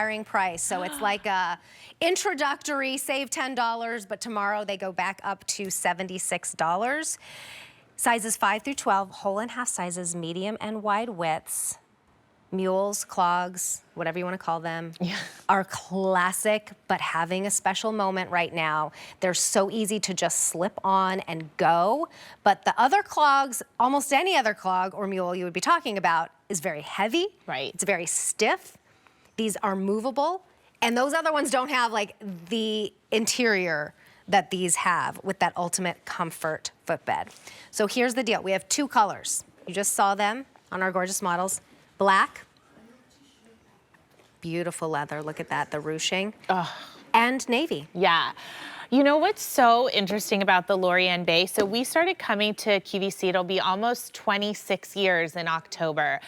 expiring price. So it's like a introductory, save $10, but tomorrow they go back up to $76. Sizes 5 through 12, whole and half sizes, medium and wide widths. Mules, clogs, whatever you want to call them, are classic, but having a special moment right now. They're so easy to just slip on and go. But the other clogs, almost any other clog or mule you would be talking about, is very heavy. Right. It's very stiff. These are movable. And those other ones don't have like the interior that these have with that ultimate comfort footbed. So here's the deal. We have 2 colors. You just saw them on our gorgeous models. Black, beautiful leather, look at that, the ruching, and navy. Yeah. You know what's so interesting about the Laurieann Bay? So we started coming to QVC, it'll be almost 26 years in October.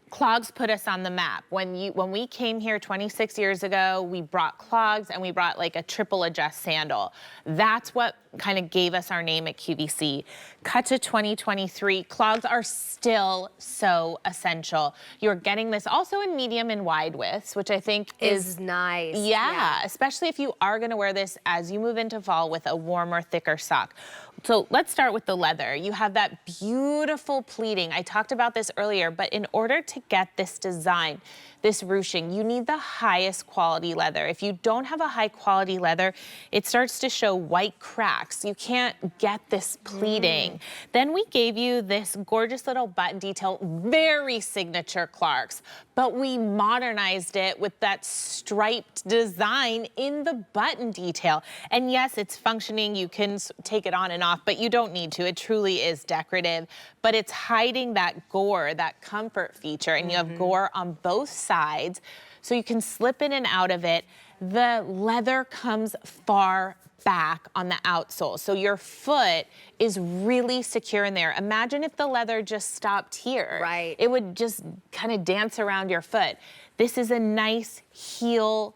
Clogs put us on the map. When we came here 26 years ago, we brought clogs and we brought like a triple adjust sandal. That's what kind of gave us our name at QVC. Cut to 2023, clogs are still so essential. You're getting this also in medium and wide widths, which I think is nice. Yeah, especially if you are gonna wear this as you move into fall with a warmer, thicker sock. So let's start with the leather. You have that beautiful pleating. I talked about this earlier, but in order to get this design, this ruching, you need the highest quality leather. If you don't have a high quality leather, it starts to show white cracks. You can't get this pleating. Then we gave you this gorgeous little button detail, very signature Clarks, but we modernized it with that striped design in the button detail. And yes, it's functioning. You can take it on and off, but you don't need to. It truly is decorative, but it's hiding that gore, that comfort feature, and you have gore on both sides, so you can slip in and out of it. The leather comes far back on the outsole, so your foot is really secure in there. Imagine if the leather just stopped here. Right. It would just kind of dance around your foot. This is a nice heel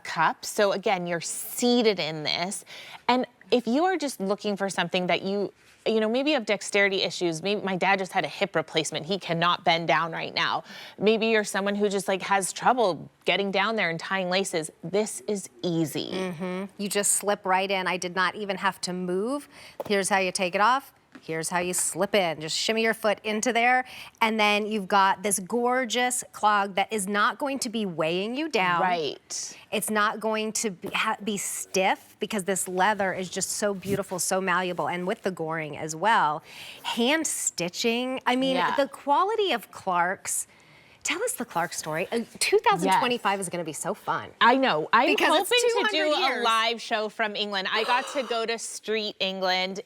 cup, so again, you're seated in this. And if you are just looking for something that you know, maybe you have dexterity issues. Maybe my dad just had a hip replacement. He cannot bend down right now. Maybe you're someone who just like has trouble getting down there and tying laces. This is easy. You just slip right in. I did not even have to move. Here's how you take it off. Here's how you slip in. Just shimmy your foot into there. And then you've got this gorgeous clog that is not going to be weighing you down. Right. It's not going to be stiff because this leather is just so beautiful, so malleable, and with the goring as well. Hand stitching. I mean, the quality of Clarks. Tell us the Clark story. 2025 is going to be so fun. I know. I'm because hoping to do years. a live show from England. I got to go to Street England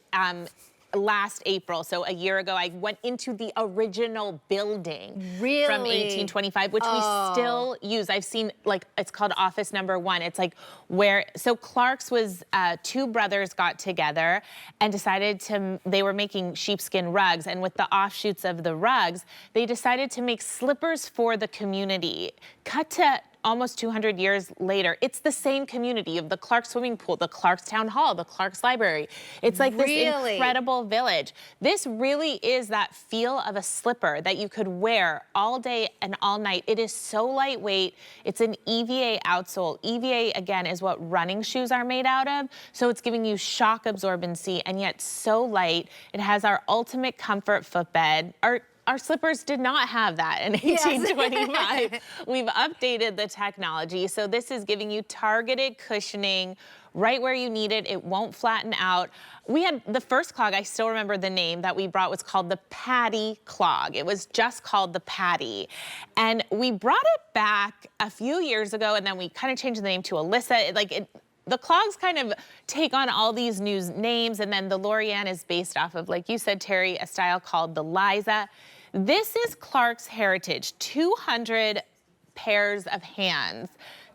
last April, so a year ago. I went into the original building from 1825, which we still use. I've seen, like, it's called office number 1. It's like where, so Clark's was, 2 brothers got together and decided they were making sheepskin rugs, and with the offshoots of the rugs, they decided to make slippers for the community. Cut to almost 200 years later, it's the same community of the Clarks swimming pool, the Clarks Town Hall, the Clarks Library. It's like this incredible village. This really is that feel of a slipper that you could wear all day and all night. It is so lightweight. It's an EVA outsole. EVA, again, is what running shoes are made out of. So it's giving you shock absorbency and yet so light. It has our ultimate comfort footbed. Our slippers did not have that in 1825. We've updated the technology. So this is giving you targeted cushioning right where you need it. It won't flatten out. We had the first clog, I still remember the name that we brought, was called the Patty clog. It was just called the Patty. And we brought it back a few years ago, and then we kind of changed the name to Alyssa. The clogs kind of take on all these new names, and then the Laurieann is based off of, like you said, Terry, a style called the Liza. This is Clark's heritage. 200 pairs of hands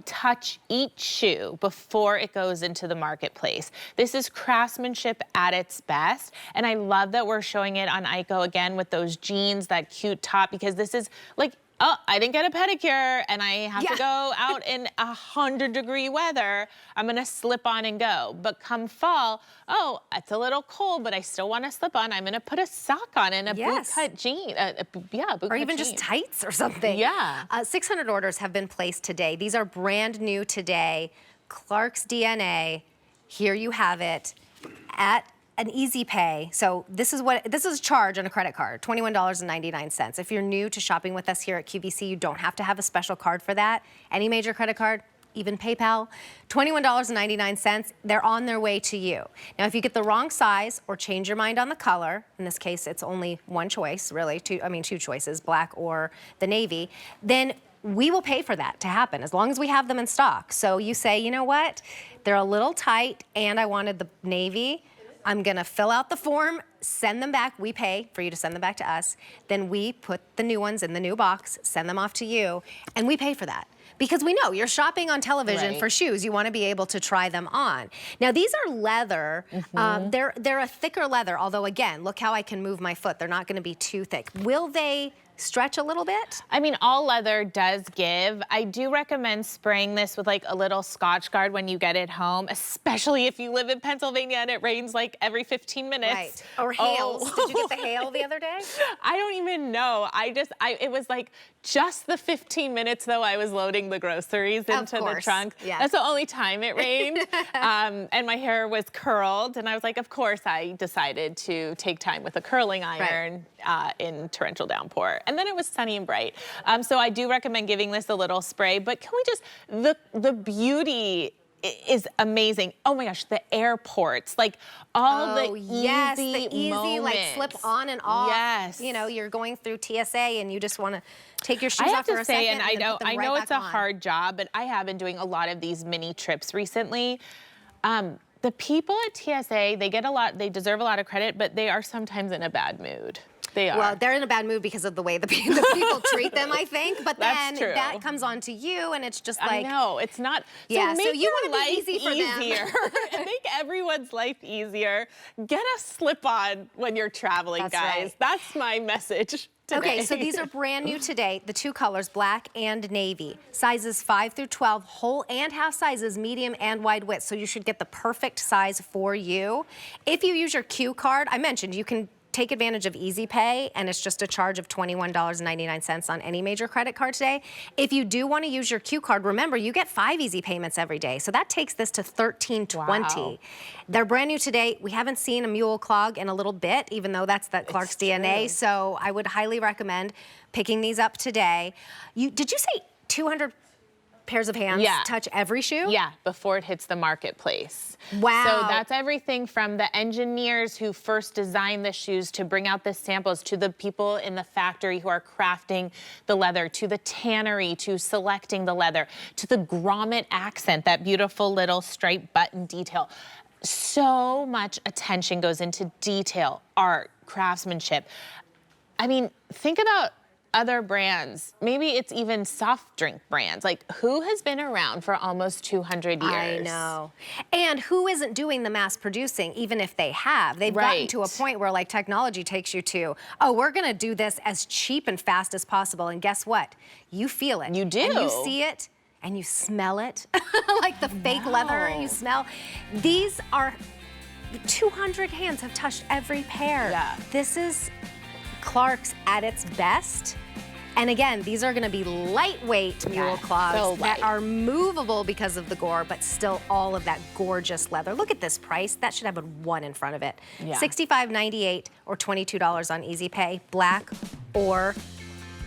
touch each shoe before it goes into the marketplace. This is craftsmanship at its best, and I love that we're showing it on Ico again with those jeans, that cute top, because this is like oh, I didn't get a pedicure and I have to go out in 100-degree weather, I'm gonna slip on and go. But come fall, oh, it's a little cold, but I still want to slip on. I'm gonna put a sock on and a bootcut jean, bootcut or even just tights or something. Yeah. 600 orders have been placed today. These are brand new today. Clarks DNA. Here you have it at an easy pay. So this is charge on a credit card, $21.99. If you're new to shopping with us here at QVC, you don't have to have a special card for that. Any major credit card, even PayPal, $21.99, they're on their way to you. Now, if you get the wrong size or change your mind on the color, in this case, it's only one choice, really, two choices, black or the navy, then we will pay for that to happen as long as we have them in stock. So you say, you know what, they're a little tight and I wanted the navy. I'm gonna fill out the form, send them back. We pay for you to send them back to us. Then we put the new ones in the new box, send them off to you, and we pay for that. Because we know you're shopping on television for shoes. You wanna be able to try them on. Now these are leather. They're a thicker leather, although again, look how I can move my foot. They're not gonna be too thick. Will they stretch a little bit? I mean, all leather does give. I do recommend spraying this with like a little Scotch Guard when you get it home, especially if you live in Pennsylvania and it rains like every 15 minutes. Right. Or hails. Did you get the hail the other day? I don't even know. It was like just the 15 minutes though I was loading the groceries into the trunk. Yeah. That's the only time it rained. And my hair was curled and I was like, of course I decided to take time with a curling iron in torrential downpour. And then it was sunny and bright. So I do recommend giving this a little spray, but can we just, the beauty is amazing. Oh my gosh, the airports, like all the easy moments. Like slip on and off. Yes. You know, you're going through TSA and you just want to take your shoes I have off for to a say, second. and I know it's a hard job, but I have been doing a lot of these mini trips recently. The people at TSA, they deserve a lot of credit, but they are sometimes in a bad mood. They are. Well, they're in a bad mood because of the way the people treat them, I think. But then that comes on to you, and it's just like, I know, it's not. Yeah, so you your want to life be easy for easier. them. Make everyone's life easier. Get a slip-on when you're traveling, That's guys. right. That's my message today. Okay, so these are brand new today. The two colors, black and navy. Sizes 5 through 12, whole and half sizes, medium and wide width. So you should get the perfect size for you. If you use your Q card, I mentioned you can take advantage of Easy Pay, and it's just a charge of $21.99 on any major credit card today. If you do want to use your Q card, remember, you get 5 easy payments every day. So that takes this to $13.20. Wow. They're brand new today. We haven't seen a Mule clog in a little bit, even though that's the Clarks DNA. So I would highly recommend picking these up today. Did you say 200 pairs of hands touch every shoe? Yeah, before it hits the marketplace. Wow. So that's everything from the engineers who first designed the shoes to bring out the samples, to the people in the factory who are crafting the leather, to the tannery, to selecting the leather, to the grommet accent, that beautiful little striped button detail. So much attention goes into detail, art, craftsmanship. I mean, think about other brands, maybe it's even soft drink brands. Like, who has been around for almost 200 years? I know. And who isn't doing the mass producing, even if they have? They've gotten to a point where, like, technology takes you to, oh, we're gonna do this as cheap and fast as possible. And guess what? You feel it. You do. And you see it, and you smell it. Like the fake leather you smell. These are, 200 hands have touched every pair. Yeah. This is Clarks at its best. And again, these are gonna be lightweight Mule clogs that are movable because of the gore, but still all of that gorgeous leather. Look at this price. That should have a 1 in front of it. Yeah. $65.98 or $22 on Easy Pay, black or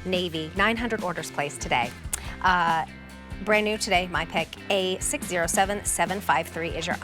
navy. 900 orders placed today. Brand new today, my pick, A607753 is your